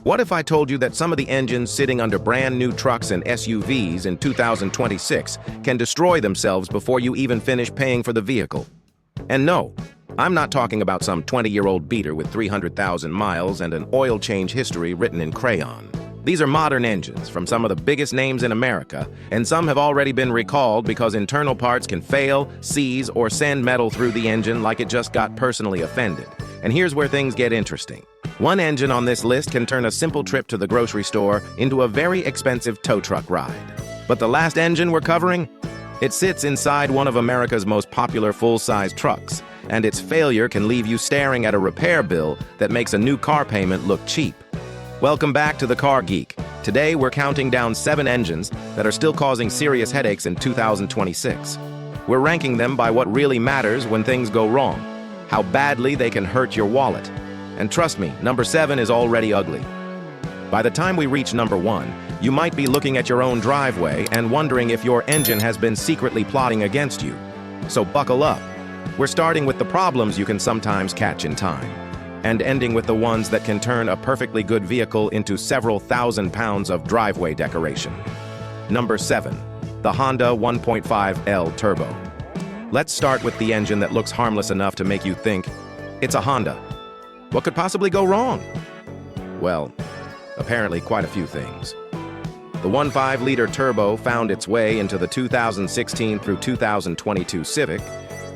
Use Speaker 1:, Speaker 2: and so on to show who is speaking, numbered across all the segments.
Speaker 1: What if I told you that some of the engines sitting under brand new trucks and SUVs in 2026 can destroy themselves before you even finish paying for the vehicle? And no, I'm not talking about some 20-year-old beater with 300,000 miles and an oil change history written in crayon. These are modern engines from some of the biggest names in America, and some have already been recalled because internal parts can fail, seize, or send metal through the engine like it just got personally offended. And here's where things get interesting. One engine on this list can turn a simple trip to the grocery store into a very expensive tow truck ride. But the last engine we're covering? It sits inside one of America's most popular full-size trucks, and its failure can leave you staring at a repair bill that makes a new car payment look cheap. Welcome back to the Car Geek. Today we're counting down 7 engines that are still causing serious headaches in 2026. We're ranking them by what really matters when things go wrong, how badly they can hurt your wallet. And trust me, number 7 is already ugly. By the time we reach number 1, you might be looking at your own driveway and wondering if your engine has been secretly plotting against you. So buckle up. We're starting with the problems you can sometimes catch in time, and ending with the ones that can turn a perfectly good vehicle into several thousand pounds of driveway decoration. Number 7, the Honda 1.5L Turbo. Let's start with the engine that looks harmless enough to make you think, it's a Honda. What could possibly go wrong? Well, apparently quite a few things. The 1.5-liter turbo found its way into the 2016 through 2022 Civic,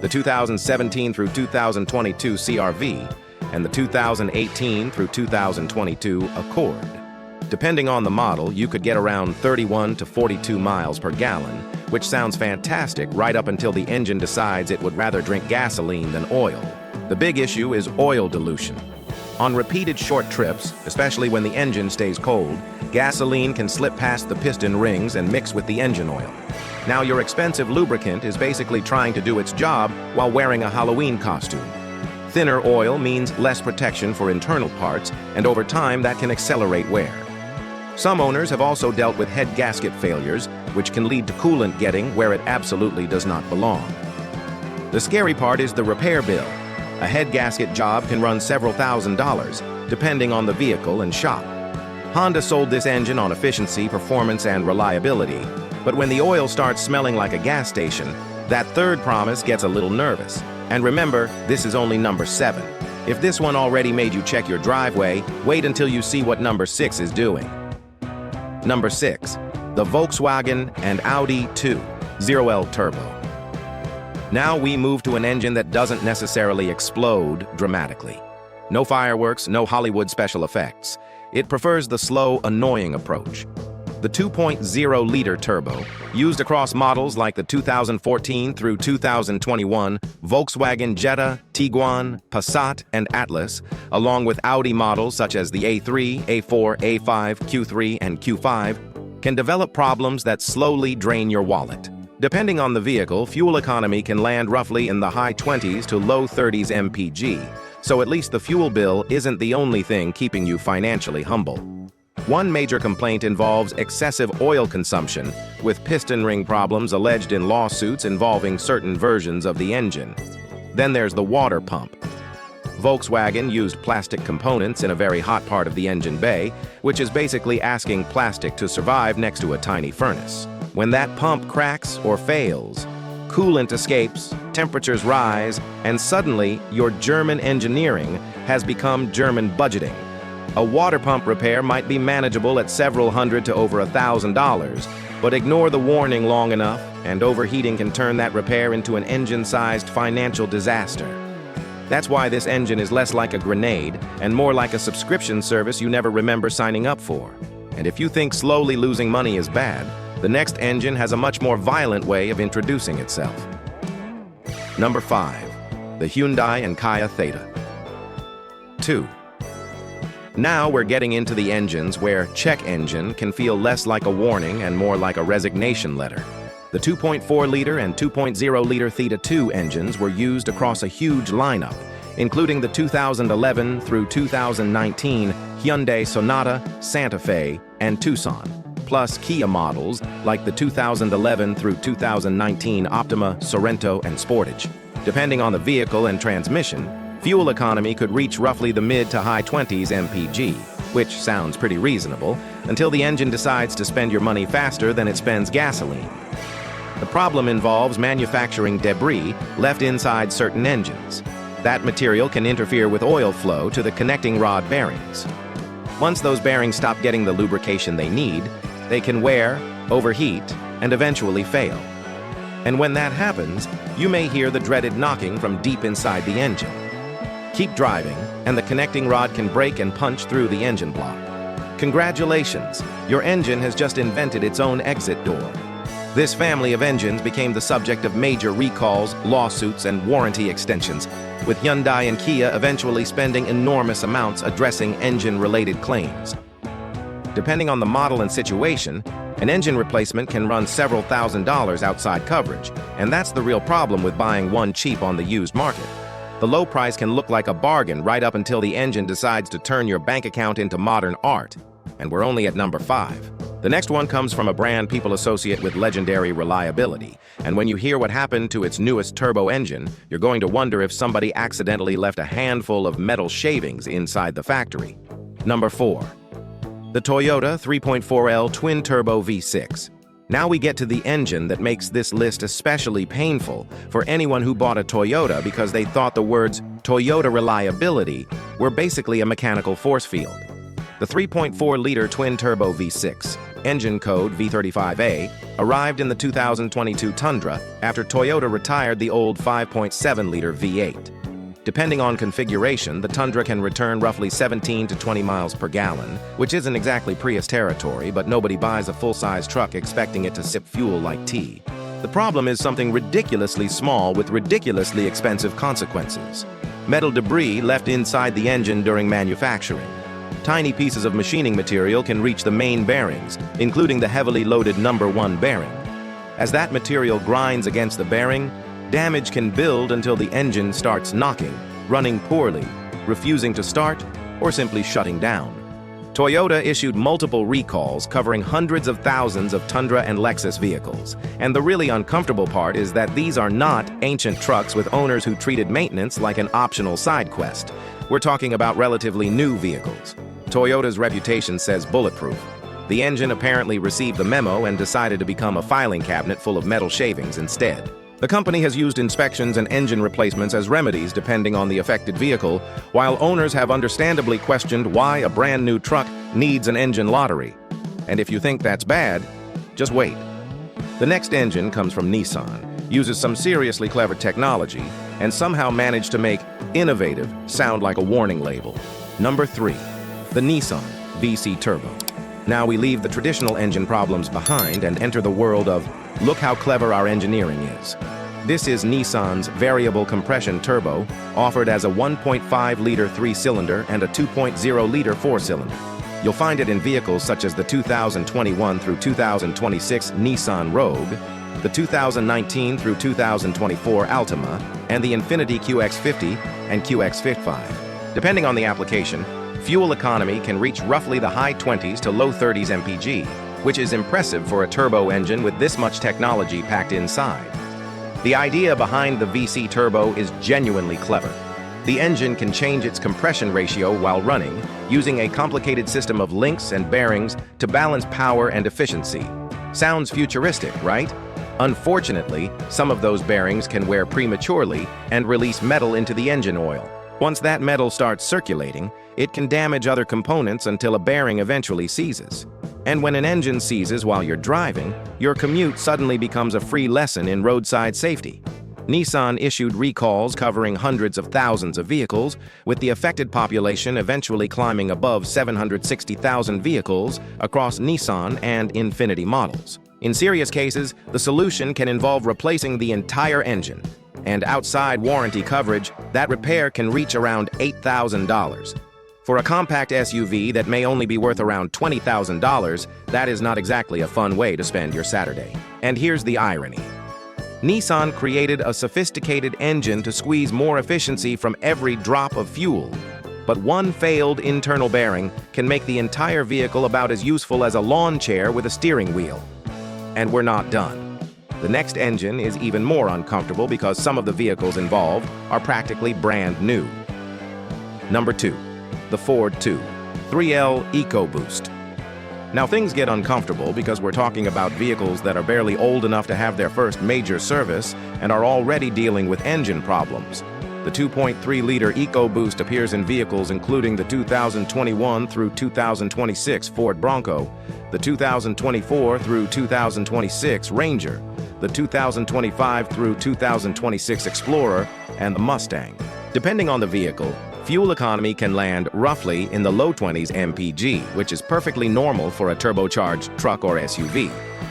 Speaker 1: the 2017 through 2022 CR-V, and the 2018 through 2022 Accord. Depending on the model, you could get around 31 to 42 miles per gallon, which sounds fantastic right up until the engine decides it would rather drink gasoline than oil. The big issue is oil dilution. On repeated short trips, especially when the engine stays cold, gasoline can slip past the piston rings and mix with the engine oil. Now your expensive lubricant is basically trying to do its job while wearing a Halloween costume. Thinner oil means less protection for internal parts, and over time that can accelerate wear. Some owners have also dealt with head gasket failures, which can lead to coolant getting where it absolutely does not belong. The scary part is the repair bill. A head gasket job can run several $1,000s, depending on the vehicle and shop. Honda sold this engine on efficiency, performance, and reliability, but when the oil starts smelling like a gas station, that third promise gets a little nervous. And remember, this is only number 7. If this one already made you check your driveway, wait until you see what number 6 is doing. Number 6, the Volkswagen and Audi 2.0L Turbo. Now we move to an engine that doesn't necessarily explode dramatically. No fireworks, no Hollywood special effects. It prefers the slow, annoying approach. The 2.0-liter turbo, used across models like the 2014 through 2021 Volkswagen Jetta, Tiguan, Passat, and Atlas, along with Audi models such as the A3, A4, A5, Q3, and Q5, can develop problems that slowly drain your wallet. Depending on the vehicle, fuel economy can land roughly in the high 20s to low 30s mpg, so at least the fuel bill isn't the only thing keeping you financially humble. One major complaint involves excessive oil consumption, with piston ring problems alleged in lawsuits involving certain versions of the engine. Then there's the water pump. Volkswagen used plastic components in a very hot part of the engine bay, which is basically asking plastic to survive next to a tiny furnace. When that pump cracks or fails, coolant escapes, temperatures rise, and suddenly your German engineering has become German budgeting. A water pump repair might be manageable at several hundred to over $1,000, but ignore the warning long enough, and overheating can turn that repair into an engine-sized financial disaster. That's why this engine is less like a grenade and more like a subscription service you never remember signing up for. And if you think slowly losing money is bad, the next engine has a much more violent way of introducing itself. Number 5, the Hyundai and Kia Theta 2. Now we're getting into the engines where check engine can feel less like a warning and more like a resignation letter. The 2.4-liter and 2.0-liter Theta 2 engines were used across a huge lineup, including the 2011 through 2019 Hyundai Sonata, Santa Fe, and Tucson, plus Kia models like the 2011 through 2019 Optima, Sorento, and Sportage. Depending on the vehicle and transmission, fuel economy could reach roughly the mid to high 20s mpg, which sounds pretty reasonable, until the engine decides to spend your money faster than it spends gasoline. The problem involves manufacturing debris left inside certain engines. That material can interfere with oil flow to the connecting rod bearings. Once those bearings stop getting the lubrication they need, they can wear, overheat, and eventually fail. And when that happens, you may hear the dreaded knocking from deep inside the engine. Keep driving, and the connecting rod can break and punch through the engine block. Congratulations! Your engine has just invented its own exit door. This family of engines became the subject of major recalls, lawsuits, and warranty extensions, with Hyundai and Kia eventually spending enormous amounts addressing engine-related claims. Depending on the model and situation, an engine replacement can run several $1,000s outside coverage, and that's the real problem with buying one cheap on the used market. The low price can look like a bargain right up until the engine decides to turn your bank account into modern art. And we're only at number 5. The next one comes from a brand people associate with legendary reliability, and when you hear what happened to its newest turbo engine, you're going to wonder if somebody accidentally left a handful of metal shavings inside the factory. Number 4. The Toyota 3.4L twin-turbo V6. Now we get to the engine that makes this list especially painful for anyone who bought a Toyota because they thought the words Toyota reliability were basically a mechanical force field. The 3.4-liter twin-turbo V6, engine code V35A, arrived in the 2022 Tundra after Toyota retired the old 5.7-liter V8. Depending on configuration, the Tundra can return roughly 17 to 20 miles per gallon, which isn't exactly Prius territory, but nobody buys a full-size truck expecting it to sip fuel like tea. The problem is something ridiculously small with ridiculously expensive consequences. Metal debris left inside the engine during manufacturing. Tiny pieces of machining material can reach the main bearings, including the heavily loaded number 1 bearing. As that material grinds against the bearing, damage can build until the engine starts knocking, running poorly, refusing to start, or simply shutting down. Toyota issued multiple recalls covering hundreds of thousands of Tundra and Lexus vehicles. And the really uncomfortable part is that these are not ancient trucks with owners who treated maintenance like an optional side quest. We're talking about relatively new vehicles. Toyota's reputation says bulletproof. The engine apparently received the memo and decided to become a filing cabinet full of metal shavings instead. The company has used inspections and engine replacements as remedies depending on the affected vehicle, while owners have understandably questioned why a brand new truck needs an engine lottery. And if you think that's bad, just wait. The next engine comes from Nissan, uses some seriously clever technology, and somehow managed to make innovative sound like a warning label. Number 3. The Nissan VC Turbo. Now we leave the traditional engine problems behind and enter the world of, look how clever our engineering is. This is Nissan's variable compression turbo, offered as a 1.5-liter 3-cylinder and a 2.0-liter 4-cylinder. You'll find it in vehicles such as the 2021 through 2026 Nissan Rogue, the 2019 through 2024 Altima, and the Infiniti QX50 and QX55. Depending on the application, fuel economy can reach roughly the high 20s to low 30s mpg, which is impressive for a turbo engine with this much technology packed inside. The idea behind the VC Turbo is genuinely clever. The engine can change its compression ratio while running, using a complicated system of links and bearings to balance power and efficiency. Sounds futuristic, right? Unfortunately, some of those bearings can wear prematurely and release metal into the engine oil. Once that metal starts circulating, it can damage other components until a bearing eventually seizes. And when an engine seizes while you're driving, your commute suddenly becomes a free lesson in roadside safety. Nissan issued recalls covering hundreds of thousands of vehicles, with the affected population eventually climbing above 760,000 vehicles across Nissan and Infiniti models. In serious cases, the solution can involve replacing the entire engine. And outside warranty coverage, that repair can reach around $8,000. For a compact SUV that may only be worth around $20,000, that is not exactly a fun way to spend your Saturday. And here's the irony. Nissan created a sophisticated engine to squeeze more efficiency from every drop of fuel. But one failed internal bearing can make the entire vehicle about as useful as a lawn chair with a steering wheel. And we're not done. The next engine is even more uncomfortable because some of the vehicles involved are practically brand new. Number 2. The Ford 2. 3L EcoBoost. Now things get uncomfortable because we're talking about vehicles that are barely old enough to have their first major service and are already dealing with engine problems. The 2.3-liter EcoBoost appears in vehicles including the 2021 through 2026 Ford Bronco, the 2024 through 2026 Ranger, the 2025 through 2026 Explorer, and the Mustang. Depending on the vehicle, fuel economy can land roughly in the low 20s mpg, which is perfectly normal for a turbocharged truck or SUV.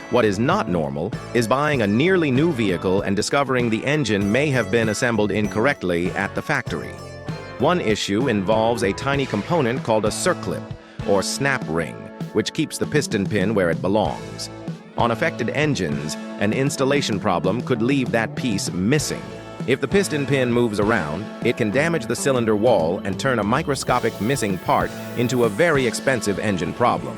Speaker 1: What is not normal is buying a nearly new vehicle and discovering the engine may have been assembled incorrectly at the factory. One issue involves a tiny component called a circlip, or snap ring, which keeps the piston pin where it belongs. On affected engines, an installation problem could leave that piece missing. If the piston pin moves around, it can damage the cylinder wall and turn a microscopic missing part into a very expensive engine problem.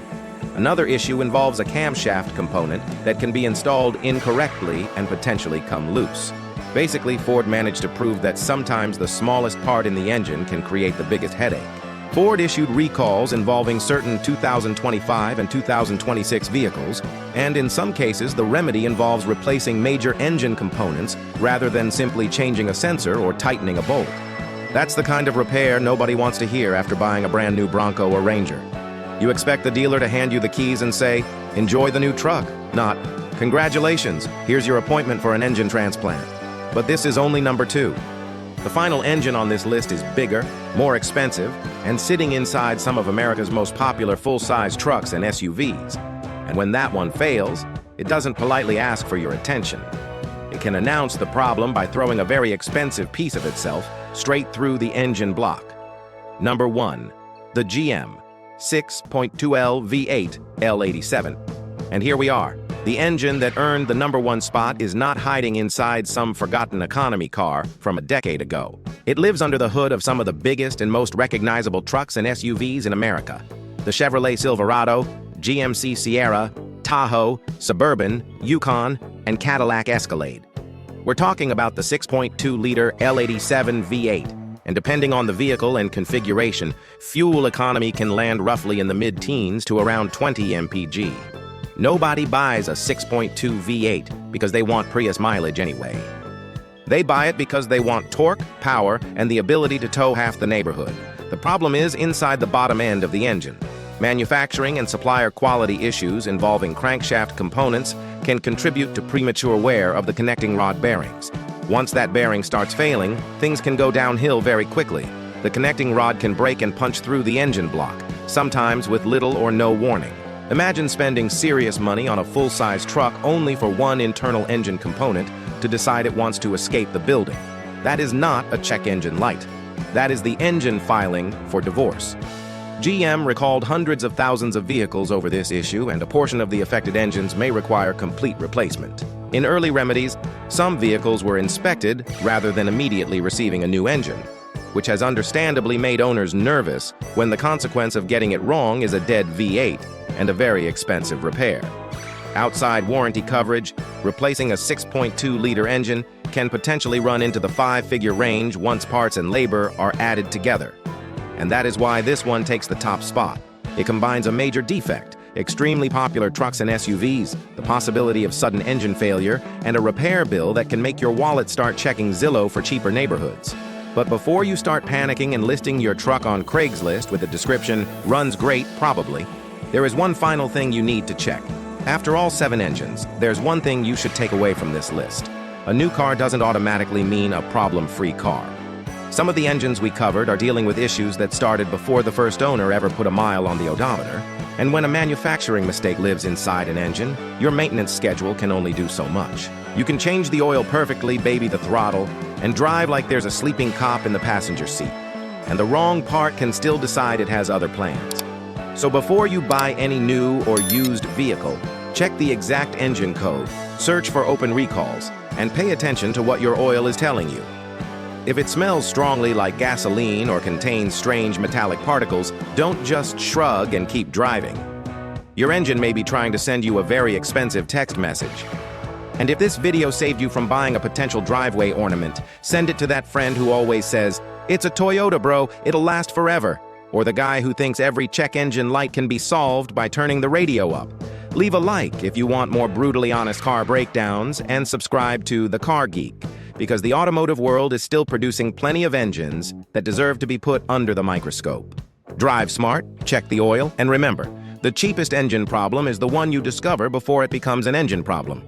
Speaker 1: Another issue involves a camshaft component that can be installed incorrectly and potentially come loose. Basically, Ford managed to prove that sometimes the smallest part in the engine can create the biggest headache. Ford issued recalls involving certain 2025 and 2026 vehicles, and in some cases the remedy involves replacing major engine components rather than simply changing a sensor or tightening a bolt. That's the kind of repair nobody wants to hear after buying a brand new Bronco or Ranger. You expect the dealer to hand you the keys and say, "Enjoy the new truck," not, "Congratulations, here's your appointment for an engine transplant." But this is only number 2. The final engine on this list is bigger, more expensive, and sitting inside some of America's most popular full-size trucks and SUVs. And when that one fails, it doesn't politely ask for your attention. It can announce the problem by throwing a very expensive piece of itself straight through the engine block. Number 1. The GM 6.2L V8 L87. And here we are. The engine that earned the number 1 spot is not hiding inside some forgotten economy car from a decade ago. It lives under the hood of some of the biggest and most recognizable trucks and SUVs in America. The Chevrolet Silverado, GMC Sierra, Tahoe, Suburban, Yukon, and Cadillac Escalade. We're talking about the 6.2-liter L87 V8. And depending on the vehicle and configuration, fuel economy can land roughly in the mid-teens to around 20 mpg. Nobody buys a 6.2 V8 because they want Prius mileage anyway. They buy it because they want torque, power, and the ability to tow half the neighborhood. The problem is inside the bottom end of the engine. Manufacturing and supplier quality issues involving crankshaft components can contribute to premature wear of the connecting rod bearings. Once that bearing starts failing, things can go downhill very quickly. The connecting rod can break and punch through the engine block, sometimes with little or no warning. Imagine spending serious money on a full-size truck only for one internal engine component to decide it wants to escape the building. That is not a check engine light. That is the engine filing for divorce. GM recalled hundreds of thousands of vehicles over this issue, and a portion of the affected engines may require complete replacement. In early remedies, some vehicles were inspected rather than immediately receiving a new engine, which has understandably made owners nervous when the consequence of getting it wrong is a dead V8 and a very expensive repair. Outside warranty coverage, replacing a 6.2-liter engine can potentially run into the 5-figure range once parts and labor are added together. And that is why this one takes the top spot. It combines a major defect, extremely popular trucks and SUVs, the possibility of sudden engine failure, and a repair bill that can make your wallet start checking Zillow for cheaper neighborhoods. But before you start panicking and listing your truck on Craigslist with the description, "Runs great, probably," there is one final thing you need to check. After all 7 engines, there's one thing you should take away from this list. A new car doesn't automatically mean a problem-free car. Some of the engines we covered are dealing with issues that started before the first owner ever put a mile on the odometer. And when a manufacturing mistake lives inside an engine, your maintenance schedule can only do so much. You can change the oil perfectly, baby the throttle, and drive like there's a sleeping cop in the passenger seat. And the wrong part can still decide it has other plans. So before you buy any new or used vehicle, check the exact engine code, search for open recalls, and pay attention to what your oil is telling you. If it smells strongly like gasoline or contains strange metallic particles, don't just shrug and keep driving. Your engine may be trying to send you a very expensive text message. And if this video saved you from buying a potential driveway ornament, send it to that friend who always says, "It's a Toyota, bro, it'll last forever." or the guy who thinks every check engine light can be solved by turning the radio up. Leave a like if you want more brutally honest car breakdowns, and subscribe to the Car Geek, because the automotive world is still producing plenty of engines that deserve to be put under the microscope. Drive smart, check the oil, and remember, the cheapest engine problem is the one you discover before it becomes an engine problem.